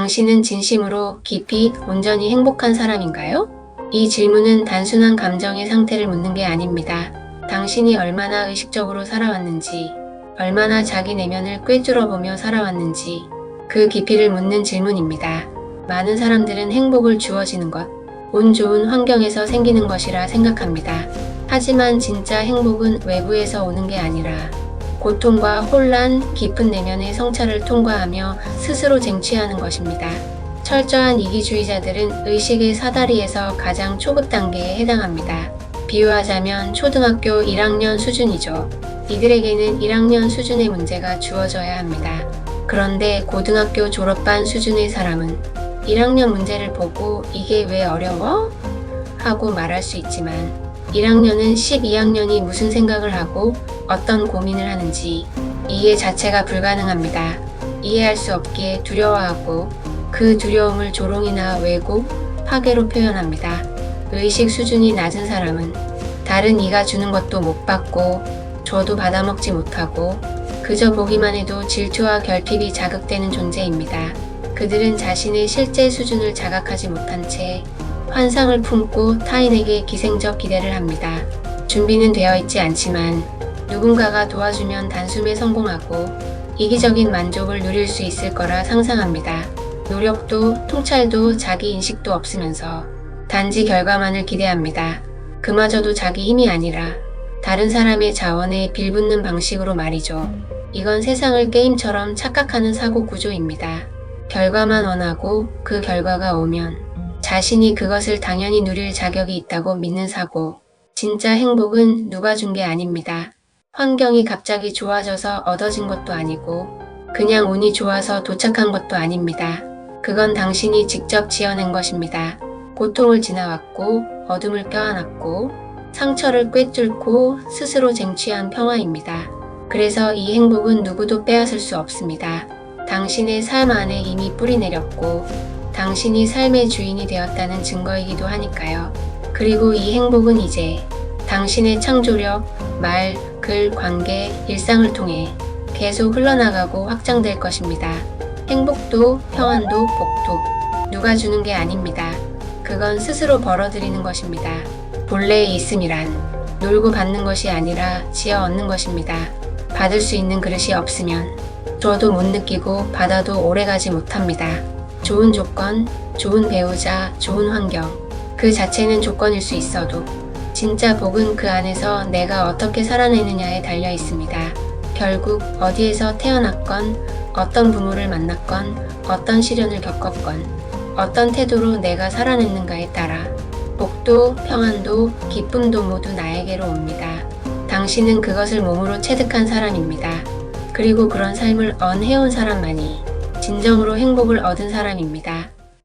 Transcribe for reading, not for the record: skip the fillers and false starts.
당신은 진심으로 깊이 온전히 행복한 사람인가요? 이 질문은 단순한 감정의 상태를 묻는 게 아닙니다. 당신이 얼마나 의식적으로 살아왔는지, 얼마나 자기 내면을 꿰뚫어보며 살아왔는지 그 깊이를 묻는 질문입니다. 많은 사람들은 행복을 주어지는 것, 운 좋은 환경에서 생기는 것이라 생각합니다. 하지만 진짜 행복은 외부에서 오는 게 아니라 고통과 혼란, 깊은 내면의 성찰을 통과하며 스스로 쟁취하는 것입니다. 철저한 이기주의자들은 의식의 사다리에서 가장 초급 단계에 해당합니다. 비유하자면 초등학교 1학년 수준이죠. 이들에게는 1학년 수준의 문제가 주어져야 합니다. 그런데 고등학교 졸업반 수준의 사람은 1학년 문제를 보고 이게 왜 어려워? 하고 말할 수 있지만 1학년은 12학년이 무슨 생각을 하고 어떤 고민을 하는지 이해 자체가 불가능합니다. 이해할 수 없기에 두려워하고 그 두려움을 조롱이나 왜곡, 파괴로 표현합니다. 의식 수준이 낮은 사람은 다른 이가 주는 것도 못 받고 줘도 받아먹지 못하고 그저 보기만 해도 질투와 결핍이 자극되는 존재입니다. 그들은 자신의 실제 수준을 자각하지 못한 채 환상을 품고 타인에게 기생적 기대를 합니다. 준비는 되어 있지 않지만 누군가가 도와주면 단숨에 성공하고 이기적인 만족을 누릴 수 있을 거라 상상합니다. 노력도 통찰도 자기 인식도 없으면서 단지 결과만을 기대합니다. 그마저도 자기 힘이 아니라 다른 사람의 자원에 빌붙는 방식으로 말이죠. 이건 세상을 게임처럼 착각하는 사고 구조입니다. 결과만 원하고 그 결과가 오면 자신이 그것을 당연히 누릴 자격이 있다고 믿는 사고. 진짜 행복은 누가 준 게 아닙니다. 환경이 갑자기 좋아져서 얻어진 것도 아니고 그냥 운이 좋아서 도착한 것도 아닙니다. 그건 당신이 직접 지어낸 것입니다. 고통을 지나왔고 어둠을 껴안았고 상처를 꿰뚫고 스스로 쟁취한 평화입니다. 그래서 이 행복은 누구도 빼앗을 수 없습니다. 당신의 삶 안에 이미 뿌리내렸고 당신이 삶의 주인이 되었다는 증거이기도 하니까요. 그리고 이 행복은 이제 당신의 창조력, 말, 글, 관계, 일상을 통해 계속 흘러나가고 확장될 것입니다. 행복도 평안도 복도 누가 주는 게 아닙니다. 그건 스스로 벌어들이는 것입니다. 본래에 있음이란 놀고 받는 것이 아니라 지어 얻는 것입니다. 받을 수 있는 그릇이 없으면 줘도 못 느끼고 받아도 오래가지 못합니다. 좋은 조건, 좋은 배우자, 좋은 환경 그 자체는 조건일 수 있어도 진짜 복은 그 안에서 내가 어떻게 살아내느냐에 달려 있습니다. 결국 어디에서 태어났건 어떤 부모를 만났건 어떤 시련을 겪었건 어떤 태도로 내가 살아냈는가에 따라 복도, 평안도, 기쁨도 모두 나에게로 옵니다. 당신은 그것을 몸으로 체득한 사람입니다. 그리고 그런 삶을 해온 사람만이 진정으로 행복을 얻은 사람입니다.